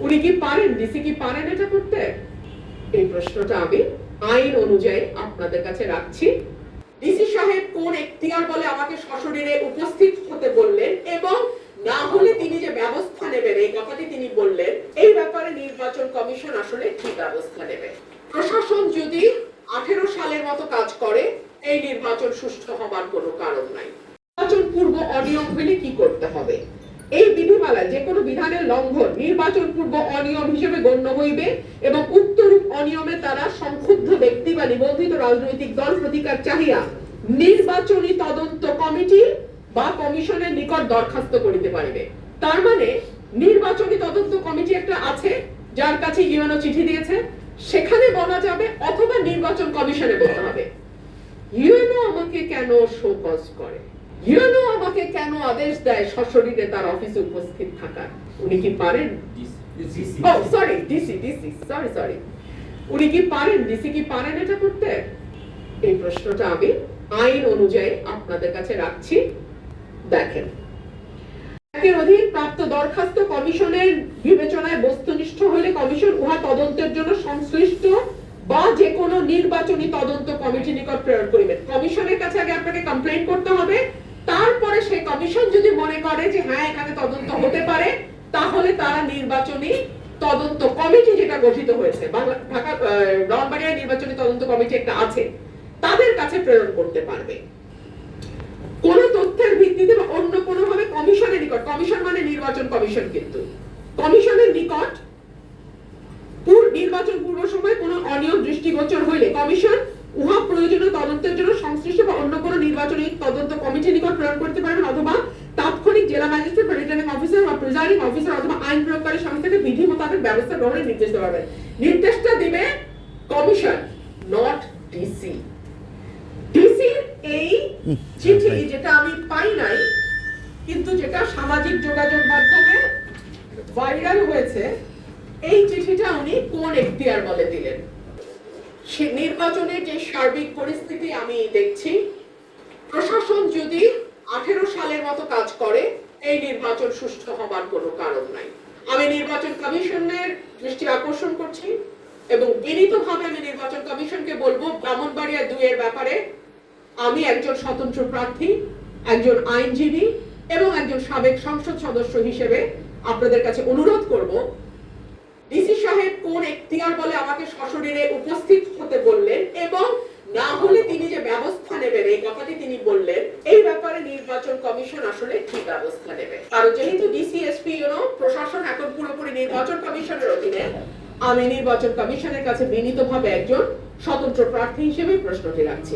উনি কি পারেন, ডিসি কি পারেন এটা করতে? এই প্রশ্নটা আমি আইন অনুযায়ী আপনাদের কাছে রাখছি। ডিসি সাহেব কোন এখতিয়ার বলে আমাকে সশরীরে উপস্থিত হতে বললেন এবং না হলে তিনি যে ব্যবস্থা নেবেন এই কথাটি তিনি বললেন, এই ব্যাপারে নির্বাচন কমিশন আসলে কি ব্যবস্থা নেবে? প্রশাসন যদি 18 সালের মতো কাজ করে, এই নির্বাচন সুষ্ঠু হবার কোনো কারণ নাই। নির্বাচন পূর্ব অনিয়ম হলে কি করতে হবে? এই বিধিমালায় যে কোনো বিধানের লঙ্ঘন নির্বাচন পূর্ব অনিয়ম হিসেবে গণ্য হইবে এবং উক্তরূপ অনিয়মে তারা সংক্ষুব্ধ ব্যক্তি বা নিবন্ধিত রাজনৈতিক দল প্রতিকার চাহিয়া নির্বাচনী তদন্ত কমিটি বা কমিশনের নিকট দরখাস্ত করিতে পারিবে। তার মানে নির্বাচনী তদন্ত কমিটি একটা আছে যার কাছে ইউএনও চিঠি দিয়েছে, সেখানে বলা যাবে, অথবা নির্বাচন কমিশনে বলতে হবে। ইউএনও আমাকে কেন শোকজ করে, ইউএনও আমাকে কেন আদেশ দেয় সশরীরে তার অফিসে উপস্থিত থাকার? উনি কি পারেন? সরি, উনি কি পারেন, ডিসি কি পারেন এটা করতে? এই প্রশ্নটা আমি আইন অনুযায়ী আপনাদের কাছে রাখছি। দেখেন, একের অধীন প্রাপ্ত দরখাস্ত কমিশনের বিবেচনায় বস্তুনিষ্ঠ হলে কমিশন উহা তদন্তের জন্য সংশ্লিষ্ট বা যে কোনো নির্বাচনী তদন্ত কমিটি নিকট প্রেরণ করিবেন। কমিশনের কাছে আগে আপনাকে কমপ্লেইন করতে হবে, তারপরে সেই কমিশন যদি মনে করে যে হ্যাঁ এখানে তদন্ত হতে পারে, তাহলে তারা নির্বাচনী তদন্ত কমিটি যেটা গঠিত হয়েছে, ঢাকা ব্রাহ্মণবাড়িয়া নির্বাচনী তদন্ত কমিটি একটা আছে, তাদের কাছে প্রেরণ করতে পারবে। কোন তথ্যের ভিত্তিতে বা অন্য কোনো ভাবে কমিশনের নিকট, কমিশন মানে নির্বাচন কমিশন, কিন্তু কমিশনের নিকট নির্বাচন পূর্ব সময় কোন অনিয়ম দৃষ্টিগোচর হইলে কমিশন উহা প্রয়োজনীয় তদন্তের জন্য সংশ্লিষ্ট বা অন্য কোনো নির্বাচনী তদন্ত কমিটির নিকট প্রেরণ করতে পারবেন, অথবা তাৎক্ষণিক জেলা ম্যাজিস্ট্রেট বা রিটার্নিং অফিসার বা প্রিজাইডিং অফিসার অথবা আইন প্রয়োগকারী সংস্থাকে বিধি মোতাবেক ব্যবস্থা গ্রহণের নির্দেশ দেওয়া হবে। নির্দেশটা দিবে কমিশন, নট ডিসি। ডিসির এই চিঠি যেটা আমি পাই নাই, কিন্তু যেটা সামাজিক যোগাযোগ মাধ্যমে ভাইরাল হয়েছে, এই চিঠিটা উনি কোন এখতিয়ার বলে দিলেন? সে নির্বাচনের যে সার্বিক পরিস্থিতি আমি দেখছি, প্রশাসন যদি 18 সালের মতো কাজ করে, এই নির্বাচন সুষ্ঠু হবার কোনো কারণ নাই। আমি নির্বাচন কমিশনের দৃষ্টি আকর্ষণ করছি এবং বিনীতভাবে আমি নির্বাচন কমিশনকে বলবো, ব্রাহ্মণবাড়িয়া 2 এর ব্যাপারে আমি একজন স্বতন্ত্র প্রার্থী, একজন আইনজীবী এবং একজন সাবেক সংসদ সদস্য হিসেবে আপনাদের কাছে অনুরোধ করব, ডিসি সাহেব কোন এখতিয়ার বলে আমাকে সশরীরে উপস্থিত হতে বললেন এবং না হলে তিনি যে ব্যবস্থা নেবেন এই কথাটি তিনি বললেন, এই ব্যাপারে নির্বাচন কমিশন আসলে কি ব্যবস্থা নেবে? কারণ যেহেতু ডিসি এসপি প্রশাসন এখন পুরোপুরি নির্বাচন কমিশনের অধীনে, আমি নির্বাচন কমিশনের কাছে বিনীতভাবে একজন স্বতন্ত্র প্রার্থী হিসেবে প্রশ্নটি রাখছি।